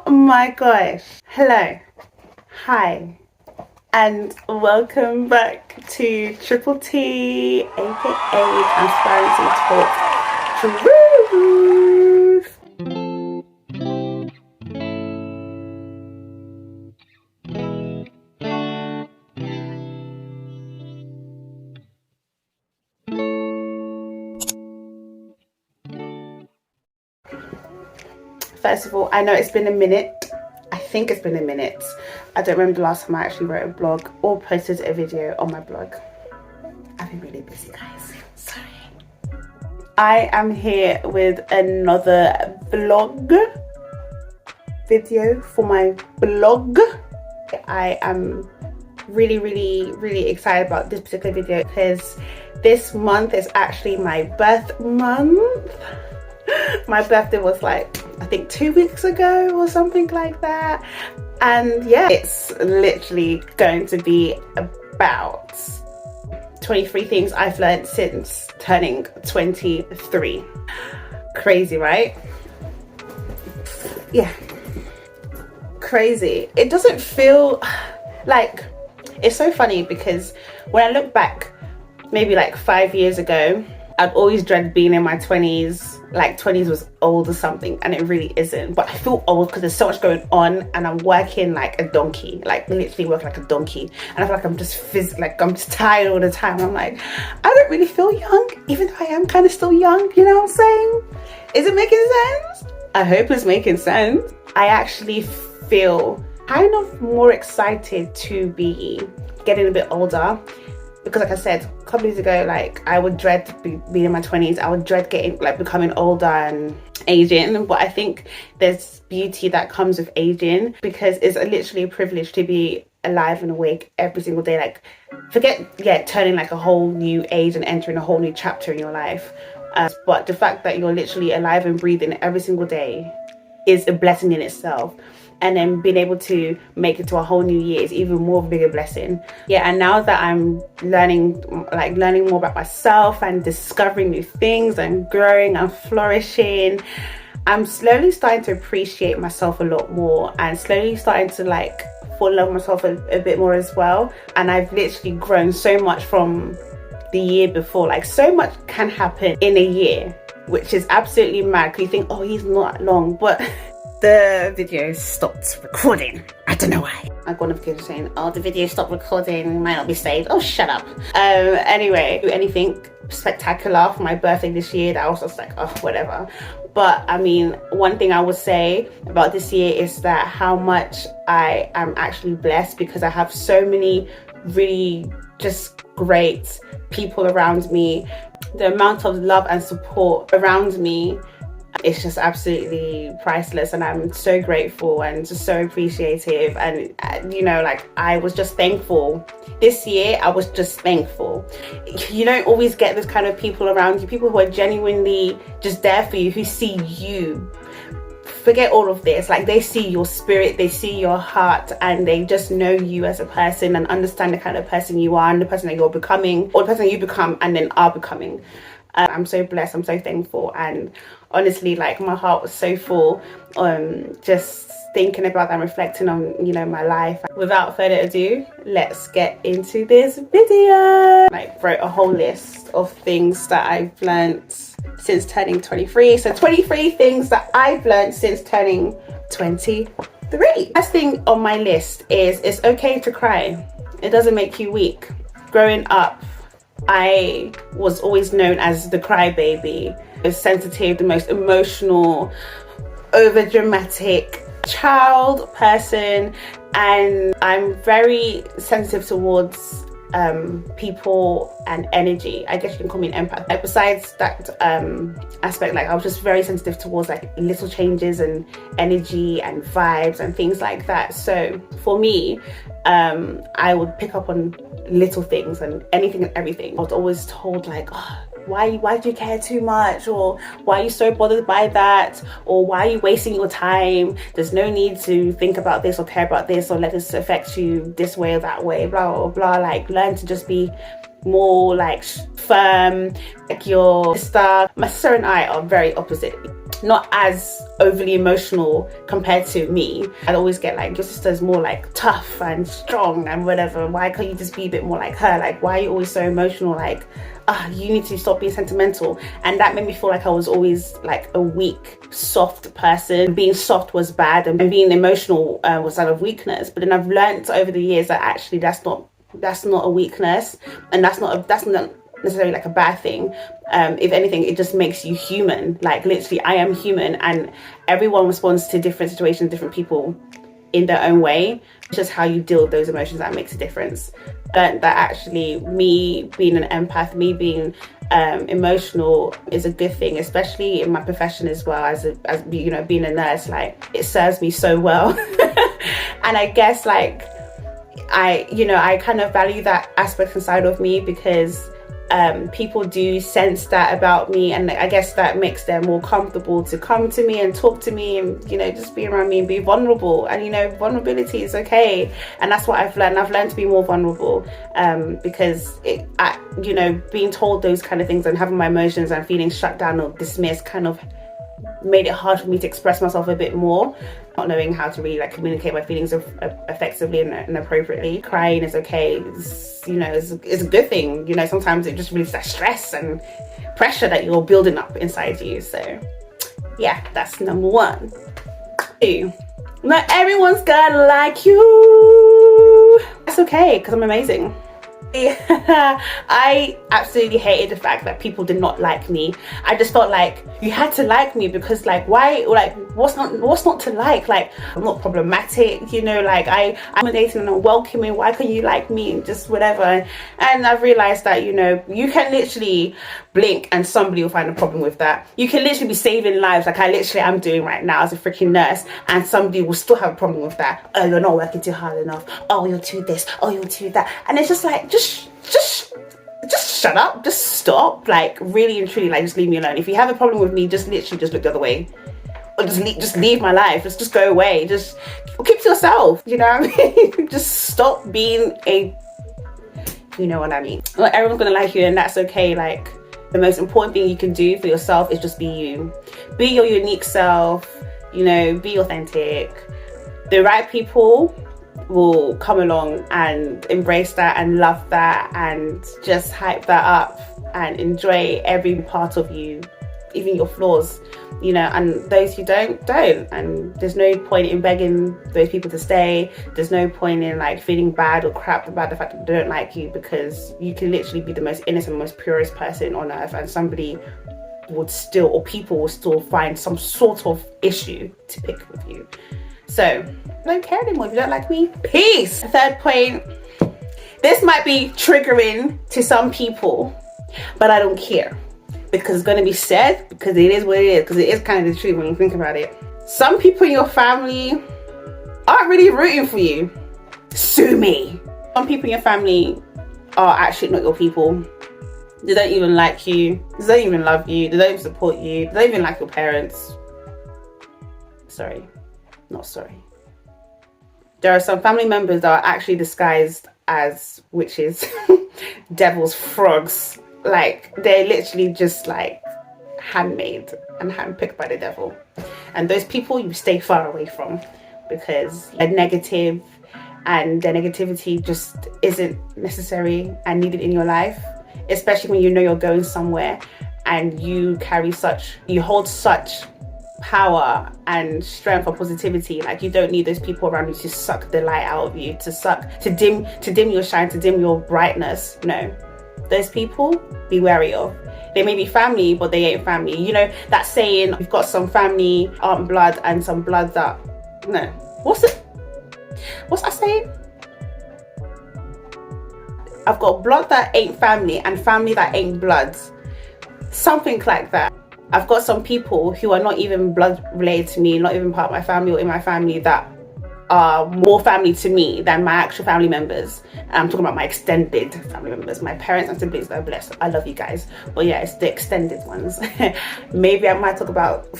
Oh my gosh. Hello. Hi. And welcome back to Triple T, aka Transparency Talk Truth. First of all, I know it's been a minute. I think it's been a minute. I don't remember the last time I actually wrote a blog or posted a video on my blog. I've been really busy, guys. Sorry. I am here with another vlog video for my blog. I am really excited about this particular video because this month is actually my birth month. My birthday was like, I think 2 weeks ago or something like that. And yeah, it's literally going to be about 23 things I've learned since turning 23. Crazy, right? Yeah. Crazy. It doesn't feel like, it's so funny because when I look back, maybe like 5 years ago, I'd always dread being in my 20s, like 20s was old or something, and it really isn't. But I feel old because there's so much going on and I'm working like a donkey, like literally working like a donkey. And I feel like I'm just I'm just tired all the time. I'm like, I don't really feel young, even though I am kind of still young, you know what I'm saying? Is it making sense? I hope it's making sense. I actually feel kind of more excited to be getting a bit older. Because like I said, a couple years ago, like I would dread being in my 20s. I would dread becoming older and aging. But I think there's beauty that comes with aging because it's literally a privilege to be alive and awake every single day. Like forget turning like a whole new age and entering a whole new chapter in your life. But the fact that you're literally alive and breathing every single day is a blessing in itself. And then being able to make it to a whole new year is even more of a bigger blessing. Yeah, and now that I'm learning more about myself and discovering new things and growing and flourishing, I'm slowly starting to appreciate myself a lot more and slowly starting to like fall in love with myself a bit more as well. And I've literally grown so much from the year before. Like so much can happen in a year, which is absolutely mad because you think, oh, he's not long, but the video stopped recording. I don't know why. I got a notification saying, oh, the video stopped recording, might not be saved. Oh, shut up. Anyway, anything spectacular for my birthday this year that I was just like, oh, whatever. But I mean, one thing I would say about this year is that how much I am actually blessed because I have so many really just great people around me. The amount of love and support around me, it's just absolutely priceless, and I'm so grateful and just so appreciative. And you know, like I was just thankful this year. I was just thankful. You don't always get this kind of people around you, people who are genuinely just there for you, who see you. Forget all of this, like they see your spirit, they see your heart, and they just know you as a person and understand the kind of person you are and the person that you're becoming, or the person you become and then are becoming. I'm so blessed, I'm so thankful, and honestly, like my heart was so full just thinking about that and reflecting on, you know, my life. Without further ado, let's get into this video. I wrote a whole list of things that I've learned since turning 23. So 23 things that I've learned since turning 23. First thing on my list is it's okay to cry. It doesn't make you weak. Growing up, I was always known as the crybaby, the sensitive, the most emotional, over dramatic child person, and I'm very sensitive towards people and energy. I guess you can call me an empath. Like, besides that aspect, like I was just very sensitive towards like little changes and energy and vibes and things like that. So for me, I would pick up on little things and anything and everything. I was always told like, oh, why do you care too much, or why are you so bothered by that, or why are you wasting your time? There's no need to think about this or care about this or let this affect you this way or that way, blah blah blah. Like learn to just be more like firm, like your sister. My sister and I are very opposite. not as overly emotional compared to me. I'd always get like, your sister's more like tough and strong and whatever. Why can't you just be a bit more like her? Like, why are you always so emotional? Like, you need to stop being sentimental. And that made me feel like I was always like a weak, soft person. Being soft was bad, and being emotional was out of weakness. But then I've learned over the years that actually that's not a weakness, and that's not necessarily like a bad thing. If anything, it just makes you human. Like, literally, I am human, and everyone responds to different situations, different people in their own way. It's just how you deal with those emotions that makes a difference. That actually, me being an empath, me being emotional is a good thing, especially in my profession as well, as you know, being a nurse. Like, it serves me so well. And I guess like I kind of value that aspect inside of me, because people do sense that about me, and I guess that makes them more comfortable to come to me and talk to me, and, you know, just be around me and be vulnerable. And, you know, vulnerability is okay, and that's what I've learned to be more vulnerable, because being told those kind of things and having my emotions and feeling shut down or dismissed kind of made it hard for me to express myself a bit more, not knowing how to really like communicate my feelings effectively and appropriately. Crying is okay. It's a good thing. You know, sometimes it just releases that stress and pressure that you're building up inside you. So yeah, that's number 1. 2, not everyone's gonna like you. That's okay, because I'm amazing. I absolutely hated the fact that people did not like me. I just felt like you had to like me, because like, why, like, what's not to like? Like, I'm not problematic, you know, like I'm accommodating and I'm welcoming. Why can't you like me? And just whatever. And I've realized that, you know, you can literally blink and somebody will find a problem with that. You can literally be saving lives, like I literally am doing right now as a freaking nurse, and somebody will still have a problem with that. Oh, you're not working too hard enough. Oh, you're too this. Oh, you're too that. And it's just like, just shut up, just stop. Like, really and truly, like, just leave me alone. If you have a problem with me, just literally just look the other way, or just leave my life. Just go away. Just keep to yourself. You know what I mean? Just stop being you know what I mean. Not everyone's gonna like you, and that's okay. Like, the most important thing you can do for yourself is just be you. Be your unique self. You know, be authentic. The right people will come along and embrace that and love that and just hype that up and enjoy every part of you, even your flaws, you know. And those who don't. And there's no point in begging those people to stay. There's no point in like feeling bad or crap about the fact that they don't like you, because you can literally be the most innocent, most purest person on earth, and somebody would still, or people will still find some sort of issue to pick with you. So I don't care anymore. If you don't like me, peace. 3rd point, this might be triggering to some people, but I don't care, because it's going to be said, because it is what it is, because it is kind of the truth when you think about it. Some people in your family aren't really rooting for you. Sue me. Some people in your family are actually not your people. They don't even like you. They don't even love you. They don't support you. They don't even like your parents. Sorry. Not sorry. There are some family members that are actually disguised as witches, devils, frogs. Like, they're literally just like handmade and handpicked by the devil. And those people you stay far away from, because they're negative, and their negativity just isn't necessary and needed in your life, especially when you know you're going somewhere and you hold such power and strength or positivity. Like, you don't need those people around you to suck the light out of you, to dim your shine, to dim your brightness. No, those people, be wary of. They may be family, but they ain't family. You know that saying, you've got some family aren't blood and some blood that, no, what's that saying? I've got blood that ain't family and family that ain't blood, something like that. I've got some people who are not even blood related to me, not even part of my family or in my family, that are more family to me than my actual family members. And I'm talking about my extended family members, my parents and siblings that are blessed. I love you guys. But yeah, it's the extended ones. Maybe I might talk about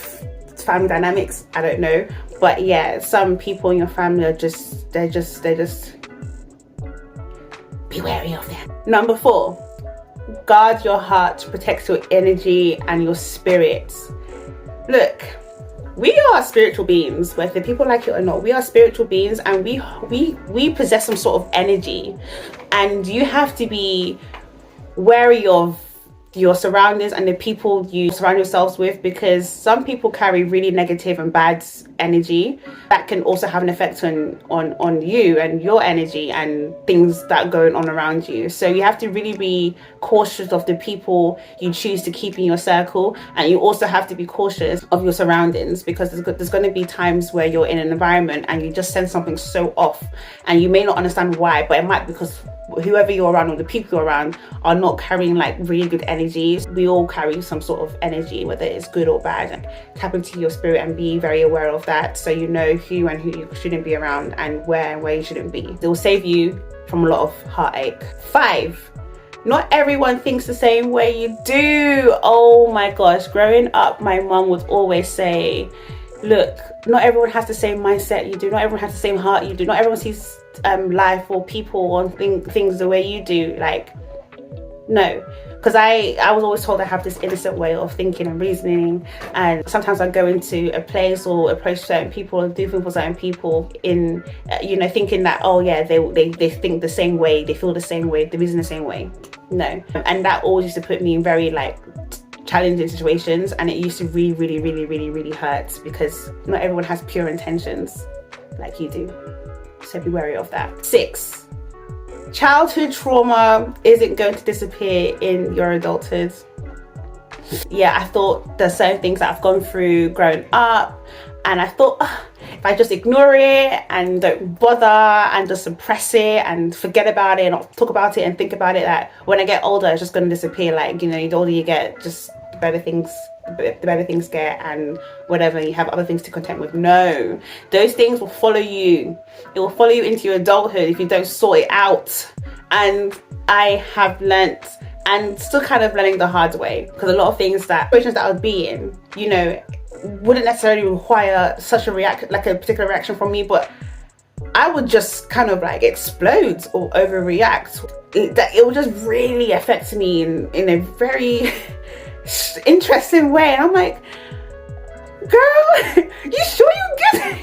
family dynamics, I don't know. But yeah, some people in your family are just, they're just, be wary of them. Number 4, guard your heart, protect your energy and your spirit. Look, we are spiritual beings, whether people like it or not. We are spiritual beings, and we possess some sort of energy, and you have to be wary of your surroundings and the people you surround yourselves with, because some people carry really negative and bad energy that can also have an effect on you and your energy and things that are going on around you. So you have to really be cautious of the people you choose to keep in your circle, and you also have to be cautious of your surroundings, because there's going to be times where you're in an environment and you just sense something so off, and you may not understand why, but it might be because whoever you're around or the people you're around are not carrying like really good energies. We all carry some sort of energy, whether it's good or bad, and tap into your spirit and be very aware of that, so you know who and who you shouldn't be around and where you shouldn't be. It will save you from a lot of heartache. 5, not everyone thinks the same way you do. Oh my gosh, growing up, my mum would always say, look, not everyone has the same mindset you do, not everyone has the same heart you do, not everyone sees life or people or things the way you do. Like, no, because I was always told I have this innocent way of thinking and reasoning, and sometimes I go into a place or approach certain people or do things for certain people in thinking that, oh yeah, they think the same way, they feel the same way, they reason the same way. No. And that always used to put me in very like challenging situations, and it used to really hurt, because not everyone has pure intentions like you do. So be wary of that. 6, childhood trauma isn't going to disappear in your adulthood. Yeah, I thought there's certain things that I've gone through growing up, and I thought, if I just ignore it and don't bother and just suppress it and forget about it and not talk about it and think about it, that when I get older it's just going to disappear. Like, the older you get, just the better things get, and whatever, you have other things to contend with. No, those things will follow you. It will follow you into your adulthood if you don't sort it out. And I have learnt, and still kind of learning the hard way, because a lot of things situations that I would be in, wouldn't necessarily require such a particular reaction from me, but I would just kind of like explode or overreact. It would just really affect me in a very interesting way, and I'm like, girl, you sure you good?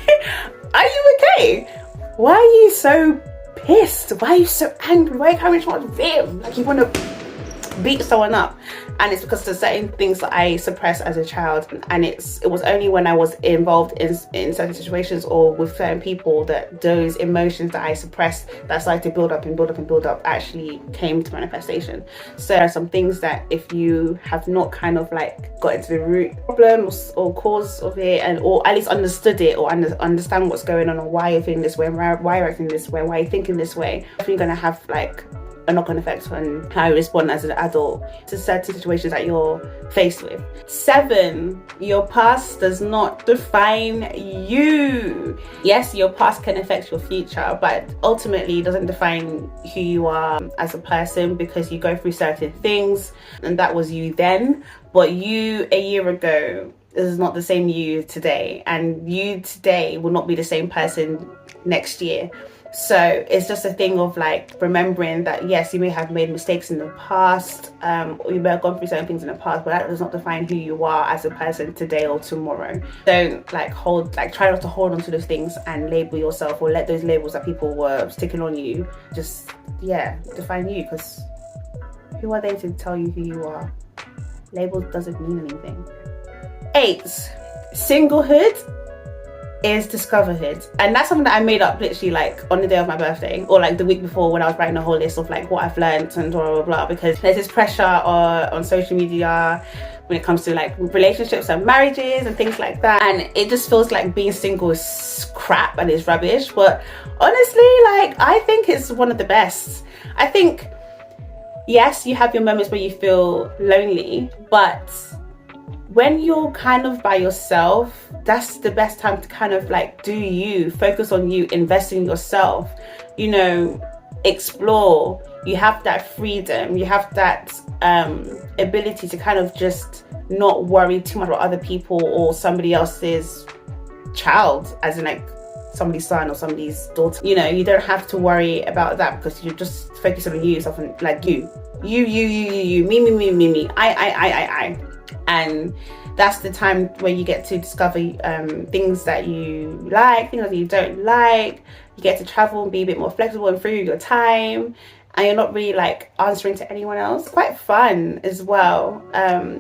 Are you okay? Why are you so pissed? Why are you so angry? Why are you having so much vim? Like, you want to beat someone up. And it's because there's certain things that I suppressed as a child, and it was only when I was involved in certain situations or with certain people that those emotions that I suppressed, that started to build up actually came to manifestation. So there are some things that if you have not kind of like got into the root problem or cause of it, or at least understood it, or understand what's going on, or why you're feeling this way, why you're acting this way, why you're thinking this way, you're going to have like a knock-on effect on how you respond as an adult to certain situations that you're faced with. 7, your past does not define you. Yes, your past can affect your future, but ultimately it doesn't define who you are as a person, because you go through certain things, and that was you then, but you a year ago is not the same you today, and you today will not be the same person next year. So it's just a thing of like remembering that, yes, you may have made mistakes in the past, or you may have gone through certain things in the past, but that does not define who you are as a person today or tomorrow. Don't try not to hold on to those things and label yourself, or let those labels that people were sticking on you just define you, because who are they to tell you who you are? Labels doesn't mean anything. 8, singlehood is discoverhood, and that's something that I made up literally like on the day of my birthday, or like the week before, when I was writing a whole list of like what I've learned and blah blah blah, because there's this pressure on social media when it comes to like relationships and marriages and things like that, and it just feels like being single is crap and it's rubbish. But honestly, like, I think it's one of the best. I think, yes, you have your moments where you feel lonely, but when you're kind of by yourself, that's the best time to kind of like do you, focus on you, invest in yourself, explore. You have that freedom, you have that ability to kind of just not worry too much about other people or somebody else's child, as in like somebody's son or somebody's daughter. You don't have to worry about that, because you're just focusing on you, yourself, and like you, me, I. And That's the time where you get to discover things that you like, things that you don't like. You get to travel and be a bit more flexible and free with your time, and you're not really like answering to anyone else. Quite fun as well,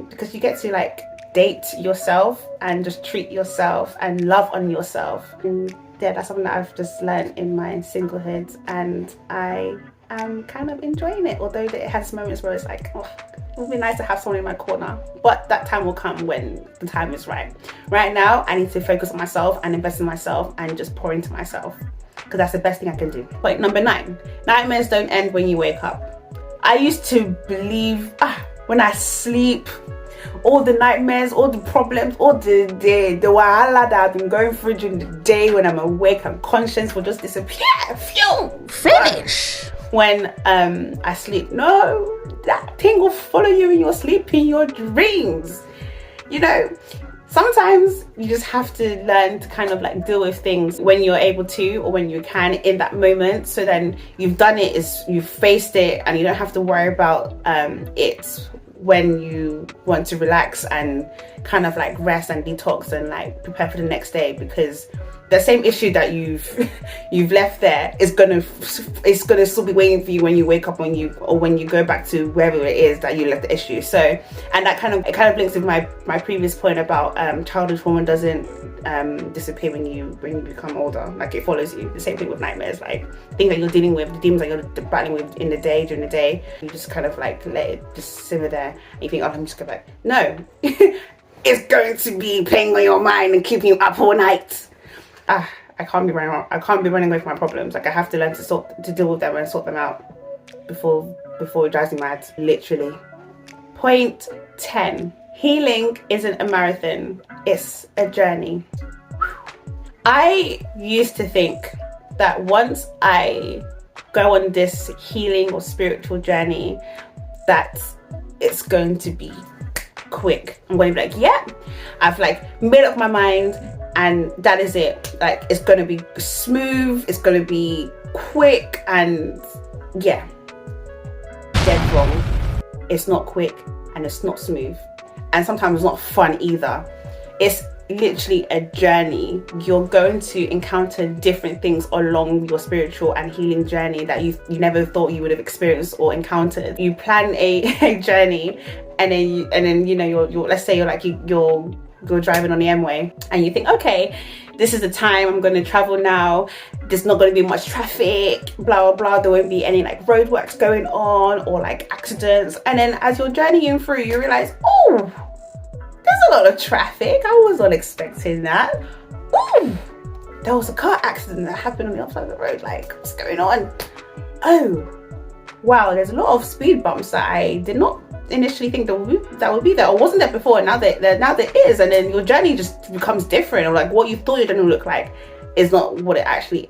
because you get to like date yourself and just treat yourself and love on yourself. And yeah, that's something that I've just learned in my singlehood, and I am kind of enjoying it, although it has moments where it's like, oh, it would be nice to have someone in my corner, but that time will come when the time is right. Right now, I need to focus on myself and invest in myself and just pour into myself, because that's the best thing I can do. Point number 9, nightmares don't end when you wake up. I used to believe when I sleep, all the nightmares, all the problems, all the wahala that I've been going through during the day, when I'm awake and conscious, will just disappear. Phew, finish. When I sleep, no, that thing will follow you in your sleep, in your dreams. You know, sometimes you just have to learn to kind of like deal with things when you're able to, or when you can in that moment. So then you've done it, you've faced it, and you don't have to worry about it when you want to relax and kind of like rest and detox and like prepare for the next day, because the same issue that you've left there is gonna still be waiting for you when you wake up, when you go back to wherever it is that you left the issue. So, and that kind of links with my previous point about childhood trauma doesn't disappear when you become older. Like, it follows you. The same thing with nightmares, like things that you're dealing with, the demons that you're battling with during the day, you just kind of like let it just simmer there, and you think, oh, let me just go back. No. It's going to be playing on your mind and keeping you up all night. I can't be running away from my problems. Like, I have to learn to deal with them and sort them out before it drives me mad, literally. Point 10. Healing isn't a marathon, it's a journey. I used to think that once I go on this healing or spiritual journey, that it's going to be quick. I'm going to be like, yeah, I've like made up my mind, and that is it. Like, it's going to be smooth, it's going to be quick, and yeah, dead wrong. It's not quick, and it's not smooth, and sometimes it's not fun either. It's literally a journey. You're going to encounter different things along your spiritual and healing journey that you never thought you would have experienced or encountered. You plan a journey, and then you know, you're let's say you're driving on the M-way, and you think, okay, this is the time I'm going to travel now. There's not going to be much traffic, blah, blah, blah. There won't be any like roadworks going on or like accidents. And then as you're journeying through, you realize, oh, there's a lot of traffic. I was not expecting that. Oh, there was a car accident that happened on the other side of the road. Like, what's going on? Oh, wow, there's a lot of speed bumps that I did not initially think that would be there, or wasn't there before. Now there is, and then your journey just becomes different, or like what you thought your journey would look like is not what it actually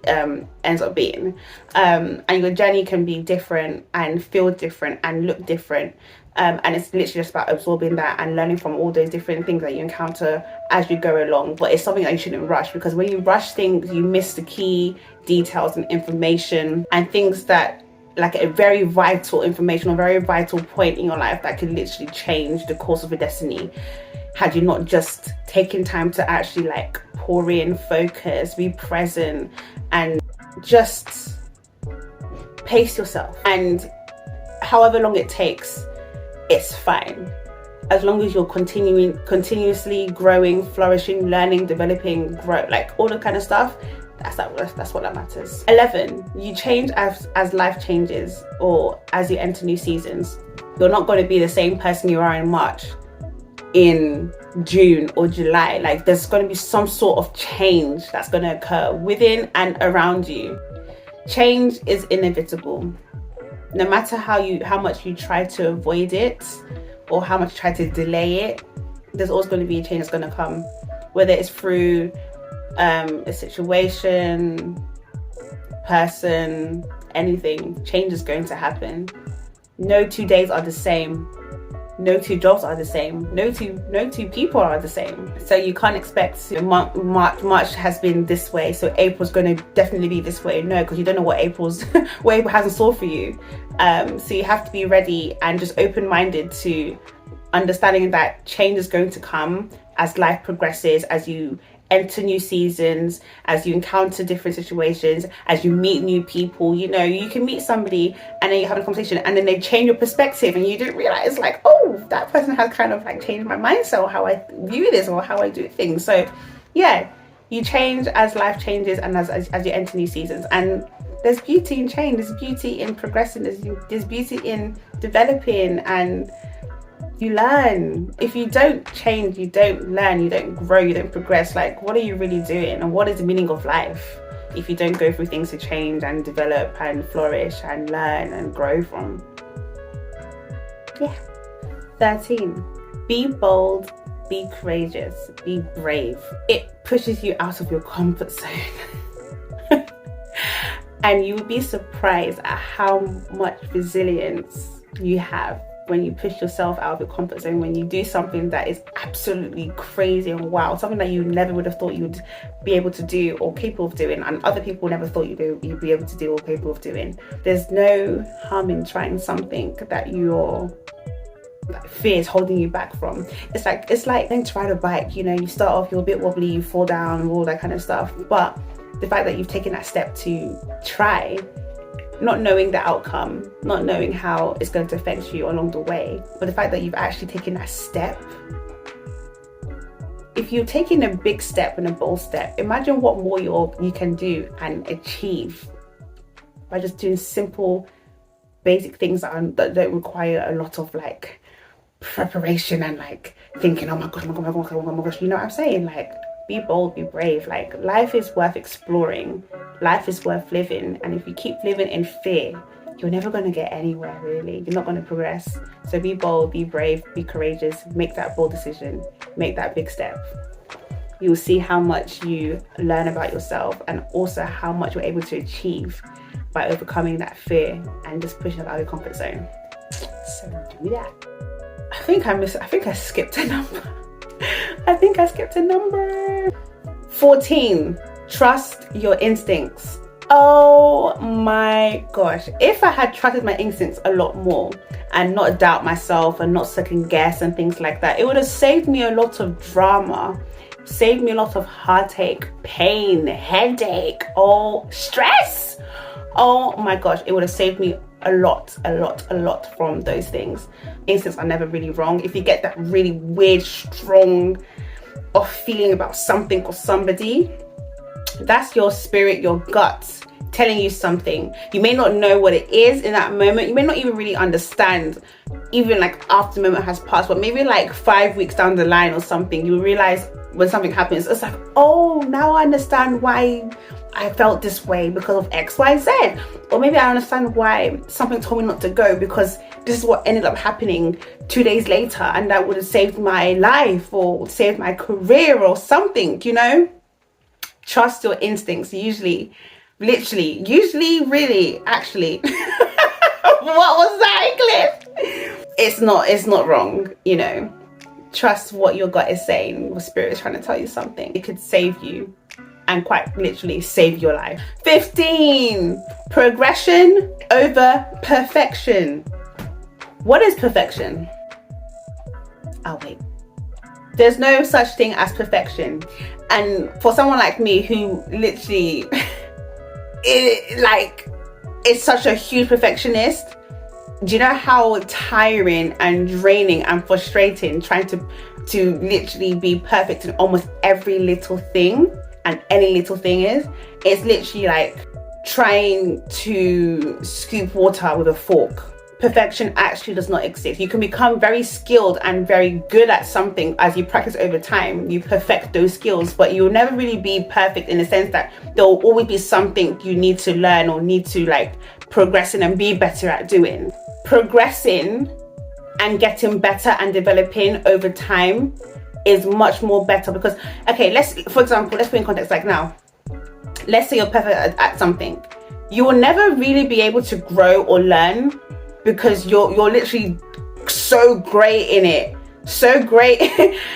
ends up being. And your journey can be different and feel different and look different. And it's literally just about absorbing that and learning from all those different things that you encounter as you go along. But it's something that you shouldn't rush, because when you rush things, you miss the key details and information and things that, like, a very vital information or very vital point in your life that could literally change the course of your destiny, had you not just taken time to actually like pour in, focus, be present, and just pace yourself. And however long it takes, it's fine, as long as you're continuously growing, flourishing, learning, developing, like all the kind of stuff. That's what that matters. 11, you change as life changes, or as you enter new seasons. You're not going to be the same person you are in March in June or July. Like, there's going to be some sort of change that's going to occur within and around you. Change is inevitable. No matter how much you try to avoid it, or how much you try to delay it, there's always going to be a change that's going to come, whether it's through a situation, person, anything. Change is going to happen. No 2 days are the same. No 2 jobs are the same. No two people are the same. So you can't expect March has been this way, so April's going to definitely be this way. No, because you don't know what April has in store for you. So you have to be ready and just open-minded to understanding that change is going to come as life progresses, as you enter new seasons, as you encounter different situations, as you meet new people. You know, you can meet somebody and then you have a conversation and then they change your perspective and you didn't realize, like, oh, that person has kind of like changed my mindset or how I view this or how I do things. So yeah, you change as life changes and as you enter new seasons. And there's beauty in change, there's beauty in progressing, there's beauty in developing, and you learn. If you don't change, you don't learn, you don't grow, you don't progress. Like, what are you really doing? And what is the meaning of life if you don't go through things to change and develop and flourish and learn and grow from? Yeah. 13, be bold, be courageous, be brave. It pushes you out of your comfort zone. And you will be surprised at how much resilience you have when you push yourself out of your comfort zone, when you do something that is absolutely crazy and wild, something that you never would have thought you would be able to do or capable of doing, and other people never thought you'd be able to do or capable of doing. There's no harm in trying something that your fear is holding you back from. It's like then to ride a bike. You know, you start off, you're a bit wobbly, you fall down and all that kind of stuff, but the fact that you've taken that step to try, not knowing the outcome, not knowing how it's going to affect you along the way, but the fact that you've actually taken that step. If you're taking a big step and a bold step, imagine what more you can do and achieve by just doing simple, basic things that don't require a lot of like preparation and like thinking, oh my gosh, you know what I'm saying? Like, be bold, be brave. Like, life is worth exploring. Life is worth living. And if you keep living in fear, you're never going to get anywhere, really. You're not going to progress. So be bold, be brave, be courageous. Make that bold decision. Make that big step. You'll see how much you learn about yourself and also how much you're able to achieve by overcoming that fear and just pushing out of your comfort zone. So do that. I think I skipped a number. I think I skipped a number. 14, trust your instincts. Oh my gosh. If I had trusted my instincts a lot more and not doubt myself and not second guess and things like that, it would have saved me a lot of drama, saved me a lot of heartache, pain, headache, stress. Oh my gosh, it would have saved me a lot from those things. Instincts are never really wrong. If you get that really weird, strong off feeling about something or somebody, that's your spirit, your guts telling you something. You may not know what it is in that moment. You may not even really understand, even like after the moment has passed, but maybe like 5 weeks down the line or something, you realize when something happens, it's like, oh, now I understand why I felt this way because of X, Y, Z. Or maybe I understand why something told me not to go because this is what ended up happening 2 days later, and that would have saved my life or saved my career or something, you know? Trust your instincts. Usually, really, actually. What was that, Cliff? It's not wrong, you know? Trust what your gut is saying, your spirit is trying to tell you something. It could save you and quite literally save your life. 15, progression over perfection. What is perfection? Oh wait, there's no such thing as perfection. And for someone like me who literally is such a huge perfectionist, do you know how tiring and draining and frustrating trying to literally be perfect in almost every little thing and any little thing is? It's literally like trying to scoop water with a fork. Perfection actually does not exist. You can become very skilled and very good at something as you practice over time. You perfect those skills, but you'll never really be perfect in the sense that there will always be something you need to learn or need to like progress in and be better at doing. Progressing and getting better and developing over time is much more better because, okay, for example, let's put in context. Like now, let's say you're perfect at something. You will never really be able to grow or learn because you're literally so great in it, so great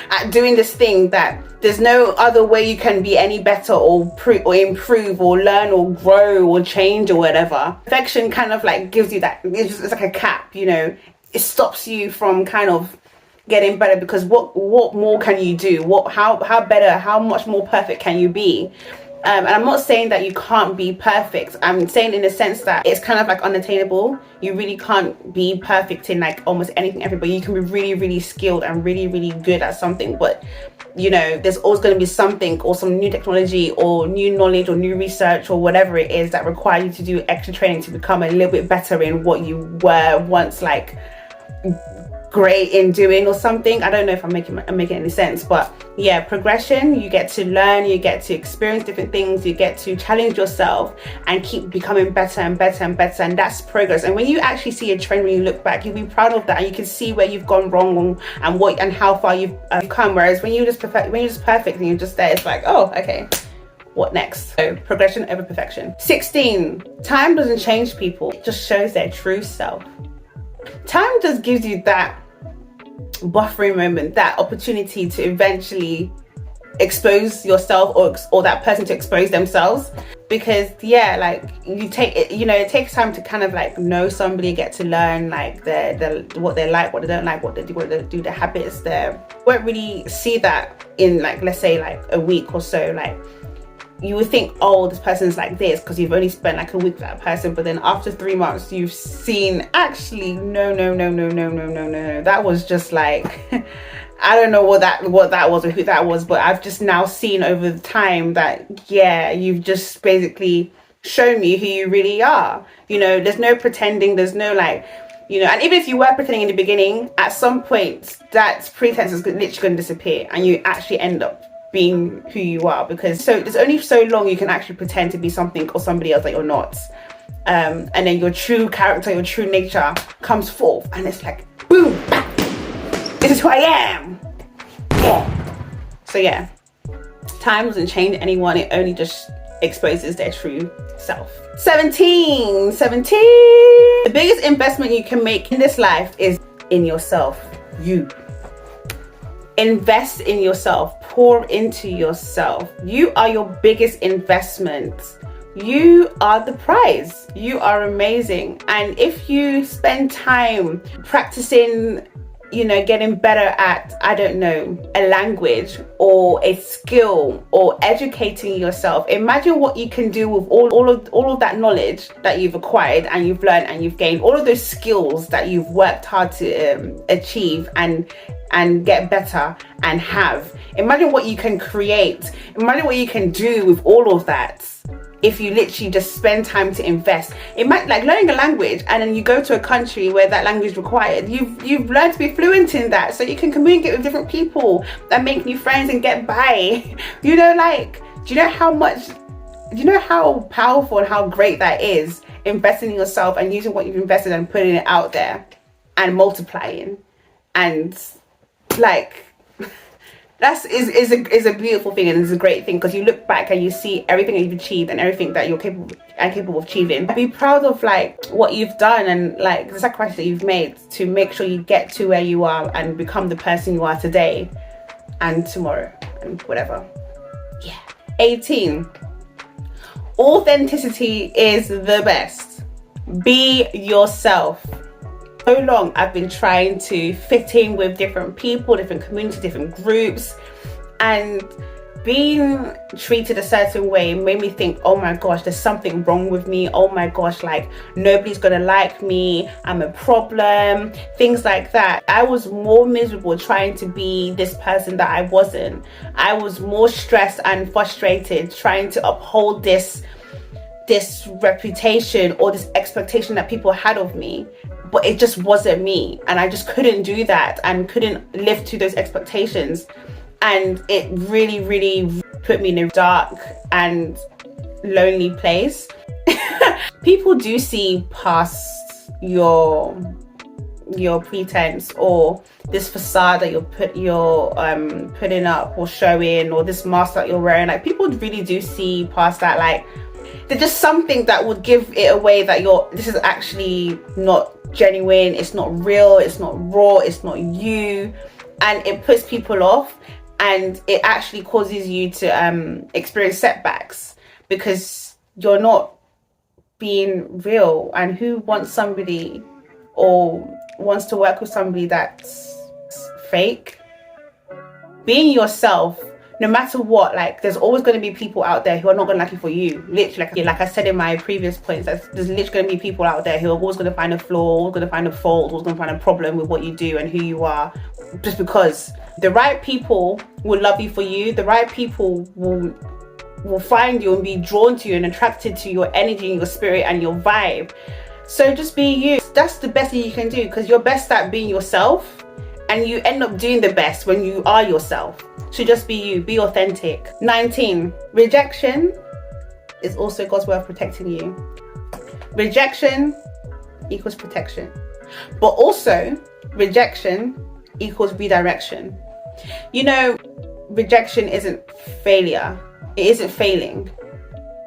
at doing this thing that there's no other way you can be any better or improve or learn or grow or change or whatever. Perfection kind of like gives you that, it's like a cap, you know. It stops you from kind of getting better, because what more can you do? How better, how much more perfect can you be? And I'm not saying that you can't be perfect. I'm saying in the sense that it's kind of like unattainable. You really can't be perfect in like almost anything ever, but you can be really, really skilled and really, really good at something. But you know, there's always going to be something or some new technology or new knowledge or new research or whatever it is that require you to do extra training to become a little bit better in what you were once like great in doing or something. I don't know if I'm making any sense, but yeah, progression. You get to learn, you get to experience different things, you get to challenge yourself and keep becoming better and better and better, and that's progress. And when you actually see a trend, when you look back, you'll be proud of that, and you can see where you've gone wrong and how far you've come. Whereas when you're just perfect and you're just there, it's like, oh, okay, what next? So progression over perfection. 16, time doesn't change people, it just shows their true self. Time just gives you that buffering moment, that opportunity to eventually expose yourself or that person to expose themselves. Because yeah, like you take it, you know, it takes time to kind of like know somebody, get to learn like their what they like, what they don't like, what they do, their habits. They won't really see that in like, let's say like a week or so. Like you would think, oh, this person's like this because you've only spent like a week with that person, but then after 3 months you've seen actually no, that was just like I don't know what that was or who that was, but I've just now seen over the time that yeah, you've just basically shown me who you really are. You know, there's no pretending, there's no like, you know, and even if you were pretending in the beginning, at some point that pretense is literally going to disappear and you actually end up being who you are. Because so there's only so long you can actually pretend to be something or somebody else that you're not, and then your true character, your true nature comes forth, and it's like boom, this is who I am. Yeah. So yeah, time doesn't change anyone, it only just exposes their true self. 17. The biggest investment you can make in this life is in yourself. You invest in yourself, pour into yourself. You are your biggest investment. You are the prize. You are amazing. And if you spend time practicing, you know, getting better at, I don't know, a language or a skill or educating yourself, imagine what you can do with all of that knowledge that you've acquired and you've learned and you've gained, all of those skills that you've worked hard to achieve and get better and have. Imagine what you can create. Imagine what you can do with all of that if you literally just spend time to invest. It might, like learning a language and then you go to a country where that language is required. You've learned to be fluent in that, so you can communicate with different people and make new friends and get by. You know, like, do you know how powerful and how great that is? Investing in yourself and using what you've invested and putting it out there and multiplying, and like that is a beautiful thing, and it's a great thing because you look back and you see everything that you've achieved and everything that you're capable of achieving. Be proud of like what you've done and like the sacrifice that you've made to make sure you get to where you are and become the person you are today and tomorrow and whatever. Yeah. 18. Authenticity is the best. Be yourself. So long I've been trying to fit in with different people, different communities, different groups, and being treated a certain way made me think, oh my gosh, there's something wrong with me. Oh my gosh, like nobody's gonna like me, I'm a problem, things like that. I was more miserable trying to be this person that I wasn't. I was more stressed and frustrated trying to uphold this reputation or this expectation that people had of me, but it just wasn't me, and I just couldn't do that and couldn't live to those expectations, and it really put me in a dark and lonely place. People do see past your pretense or this facade that you're putting up or showing, or this mask that you're wearing. Like people really do see past that. Like there's just something that would give it away that this is actually not genuine, it's not real, it's not raw, it's not you, and it puts people off, and it actually causes you to experience setbacks because you're not being real. And who wants somebody or wants to work with somebody that's fake. Being yourself, no matter what, like there's always going to be people out there who are not going to like you for you. Literally, like I said in my previous points, there's literally going to be people out there who are always going to find a flaw, always going to find a fault, always going to find a problem with what you do and who you are, just because the right people will love you for you. The right people will find you and be drawn to you and attracted to your energy and your spirit and your vibe. So just be you. That's the best thing you can do, because you're best at being yourself. And you end up doing the best when you are yourself. So just be you, be authentic. 19, rejection is also God's way of protecting you. Rejection equals protection. But also, rejection equals redirection. You know, rejection isn't failure. It isn't failing.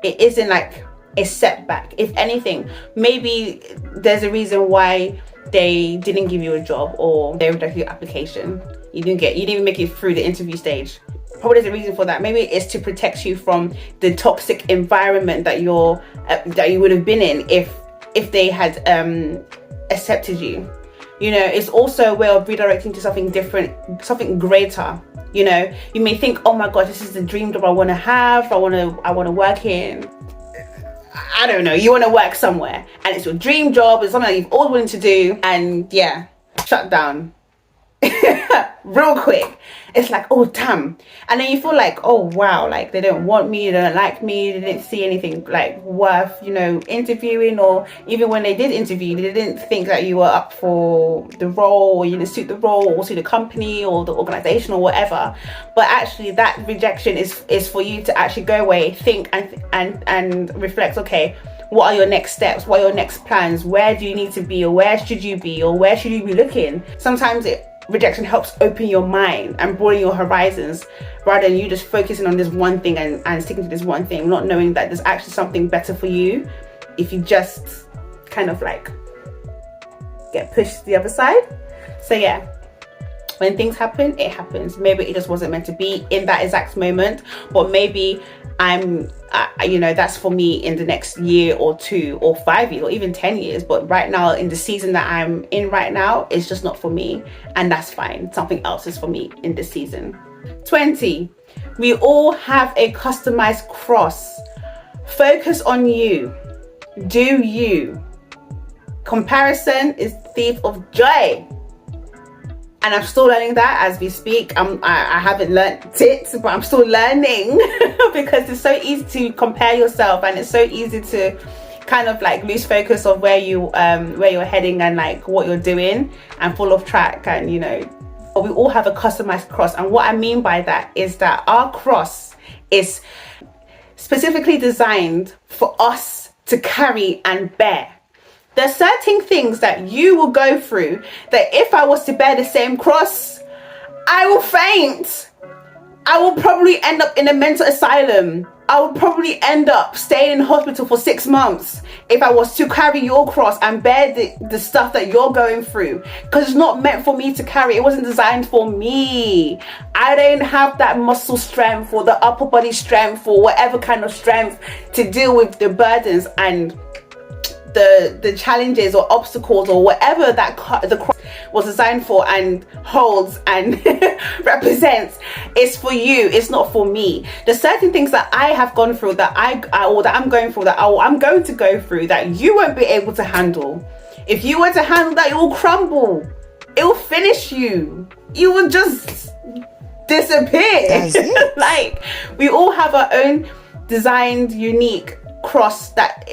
It isn't like a setback. If anything, maybe there's a reason why they didn't give you a job or they rejected your application. You didn't even make it through the interview stage. Probably there's a reason for that. Maybe it's to protect you from the toxic environment that you would have been in if they had accepted you. You know, it's also a way of redirecting to something different, something greater. You know, you may think, oh my God, this is the dream job I want to have. I want to work in, I don't know, you want to work somewhere and it's your dream job, it's something that you've always wanted to do, and yeah, shut down real quick. It's like, oh damn. And then you feel like, oh wow, like they don't want me, they don't like me, they didn't see anything like worth, you know, interviewing, or even when they did interview, they didn't think that you were up for the role, or you didn't suit the role or suit the company or the organization or whatever. But actually that rejection is for you to actually go away, think and reflect, okay, what are your next steps? What are your next plans? Where do you need to be, or where should you be, or where should you be looking? Sometimes rejection helps open your mind and broaden your horizons, rather than you just focusing on this one thing and sticking to this one thing, not knowing that there's actually something better for you if you just kind of like get pushed to the other side. So yeah, when things happen, it happens. Maybe it just wasn't meant to be in that exact moment, but maybe you know, that's for me in the next year or 2 or 5 years or even 10 years. But right now, in the season that I'm in right now, it's just not for me, and that's fine. Something else is for me in this season. 20, we all have a customized cross. Focus on you. Do you. Comparison is the thief of joy. And I'm still learning that as we speak. I haven't learnt it, but I'm still learning because it's so easy to compare yourself, and it's so easy to kind of like lose focus of where you're heading and like what you're doing, and fall off track. And you know, we all have a customized cross. And what I mean by that is that our cross is specifically designed for us to carry and bear. There's certain things that you will go through that if I was to bear the same cross, I will faint. I will probably end up in a mental asylum. I would probably end up staying in hospital for 6 months if I was to carry your cross and bear the stuff that you're going through, because it's not meant for me to carry. It wasn't designed for me. I don't have that muscle strength or the upper body strength or whatever kind of strength to deal with the burdens and the challenges or obstacles or whatever that the cross was designed for and holds and represents. Is for you, it's not for me. There's certain things that I have gone through that I'm going through, that I'm going to go through, that you won't be able to handle. If you were to handle that, it will crumble, it will finish you, you will just disappear. Like, we all have our own designed, unique cross that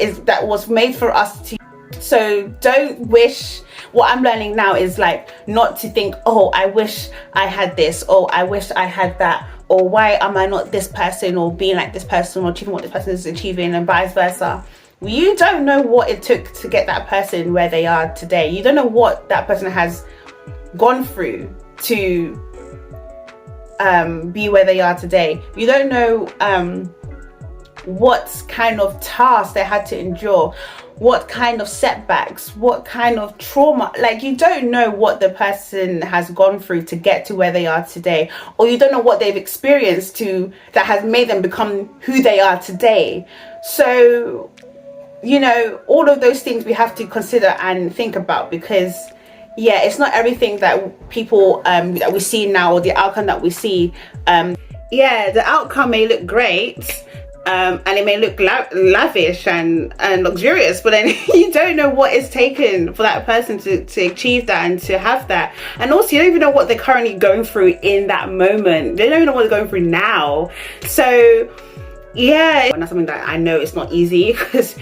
was made for us to. So don't wish. What I'm learning now is like not to think, oh, I wish I had this, or I wish I had that, or why am I not this person, or being like this person, or achieving what this person is achieving, and vice versa. You don't know what it took to get that person where they are today. You don't know what that person has gone through to be where they are today. You don't know what kind of tasks they had to endure, what kind of setbacks, what kind of trauma. Like, you don't know what the person has gone through to get to where they are today, or you don't know what they've experienced that has made them become who they are today. So, you know, all of those things we have to consider and think about, because yeah, it's not everything that people that we see now, or the outcome that we see. Yeah, the outcome may look great, and it may look lavish and luxurious, but then you don't know what it's taken for that person to achieve that and to have that. And also, you don't even know what they're currently going through in that moment. They don't even know what they're going through now. So yeah, and that's something that I know it's not easy, because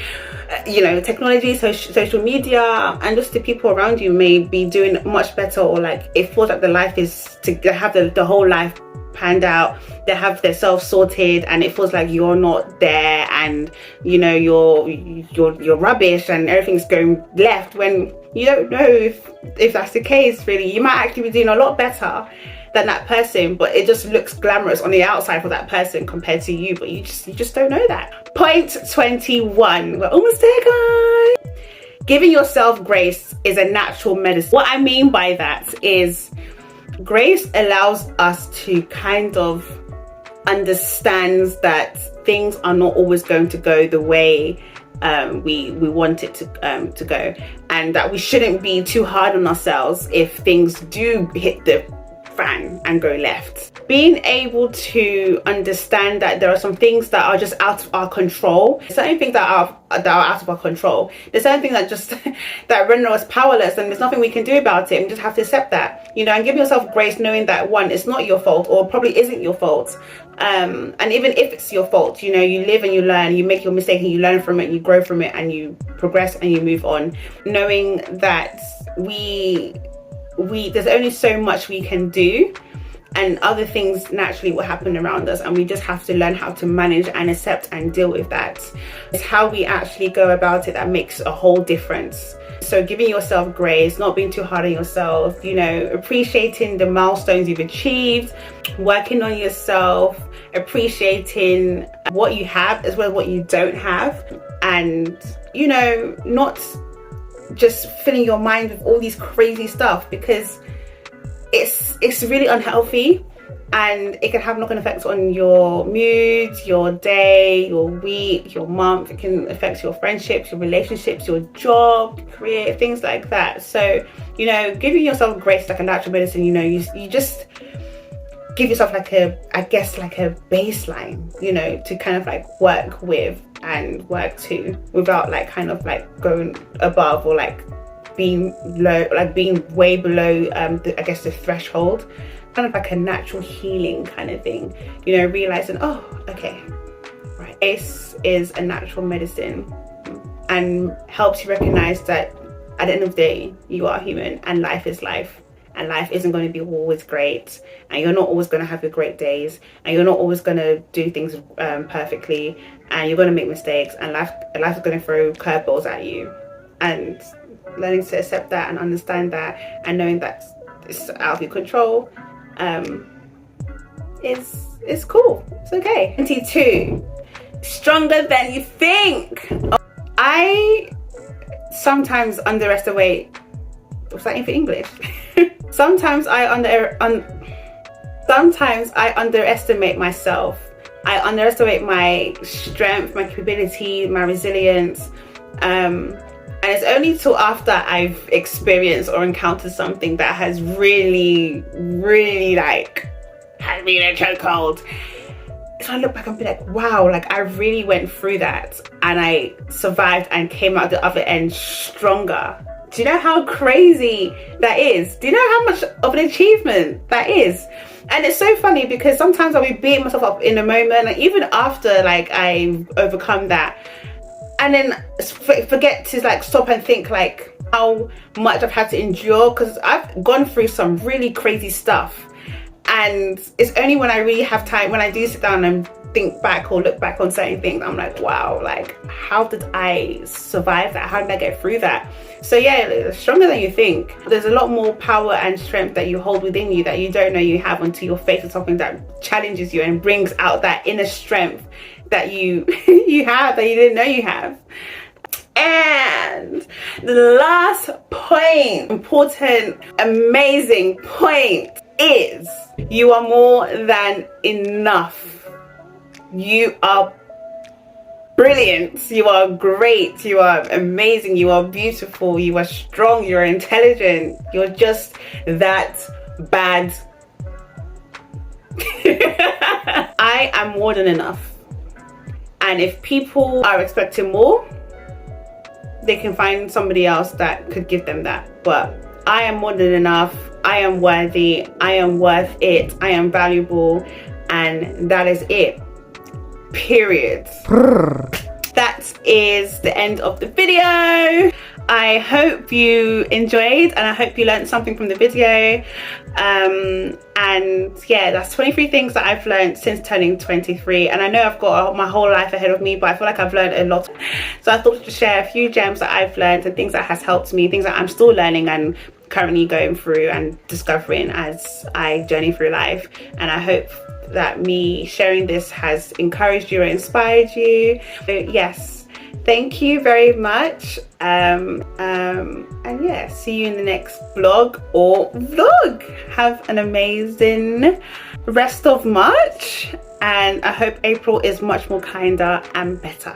you know, technology, social media, and just the people around you may be doing much better, or like it feels like the life is to have the whole life panned out, they have themselves sorted, and it feels like you're not there, and you know, you're rubbish and everything's going left, when you don't know if that's the case. Really, you might actually be doing a lot better than that person, but it just looks glamorous on the outside for that person compared to you, but you just don't know that. Point 21, we're almost there, guys. Giving yourself grace is a natural medicine. What I mean by that is grace allows us to kind of understand that things are not always going to go the way we want it to go, and that we shouldn't be too hard on ourselves if things do hit the fan and go left. Being able to understand that there are some things that are just out of our control, certain things that are out of our control, there's certain things that just that render us powerless, and there's nothing we can do about it, and just have to accept that, you know, and give yourself grace, knowing that one, it's not your fault, or probably isn't your fault, and even if it's your fault, you know, you live and you learn, you make your mistake and you learn from it, and you grow from it, and you progress and you move on, knowing that there's only so much we can do, and other things naturally will happen around us, and we just have to learn how to manage and accept and deal with that. It's how we actually go about it that makes a whole difference. So giving yourself grace, not being too hard on yourself, you know, appreciating the milestones you've achieved, working on yourself, appreciating what you have as well as what you don't have, and you know, not just filling your mind with all these crazy stuff, because it's really unhealthy, and it can have knock-on effects on your mood, your day, your week, your month. It can affect your friendships, your relationships, your job, career, things like that. So, you know, giving yourself grace like a natural medicine, you know, you just give yourself like a baseline, you know, to kind of like work with and work to, without like kind of like going above, or like being low, like being way below the threshold. Kind of like a natural healing kind of thing, you know, realizing, oh, okay, right, grace is a natural medicine, and helps you recognize that at the end of the day, you are human, and life is life, and life isn't going to be always great, and you're not always going to have your great days, and you're not always going to do things perfectly, and you're going to make mistakes, and life is going to throw curveballs at you. And learning to accept that and understand that, and knowing that it's out of your control, is cool. It's okay. 22, stronger than you think. I sometimes underestimate. What's that in for English? Sometimes I underestimate myself. I underestimate my strength, my capability, my resilience. And it's only till after I've experienced or encountered something that has really like had me in a chokehold, so I look back and be like, wow, like I really went through that, and I survived and came out the other end stronger. Do you know how crazy that is? Do you know how much of an achievement that is? And it's so funny, because sometimes I'll be beating myself up in the moment, like even after like I've overcome that, and then forget to like stop and think like how much I've had to endure, because I've gone through some really crazy stuff. And it's only when I really have time, when I do sit down and think back or look back on certain things, I'm like, wow, like how did I survive that? How did I get through that? So yeah, stronger than you think. There's a lot more power and strength that you hold within you that you don't know you have until you're faced with something that challenges you and brings out that inner strength that you have, that you didn't know you have. And the last point, important, amazing point, is you are more than enough. You are brilliant, you are great, you are amazing, you are beautiful, you are strong, you're intelligent, you're just that bad. I am more than enough. And if people are expecting more, they can find somebody else that could give them that. But I am more than enough. I am worthy. I am worth it. I am valuable. And that is it. Period. That is the end of the video. I hope you enjoyed and I hope you learned something from the video. And yeah, that's 23 things that I've learned since turning 23, and I know I've got my whole life ahead of me, but I feel like I've learned a lot. So I thought to share a few gems that I've learned and things that has helped me, things that I'm still learning and currently going through and discovering as I journey through life. And I hope that me sharing this has encouraged you or inspired you. So yes, thank you very much. And yeah, see you in the next vlog or vlog. Have an amazing rest of March, and I hope April is much more kinder and better.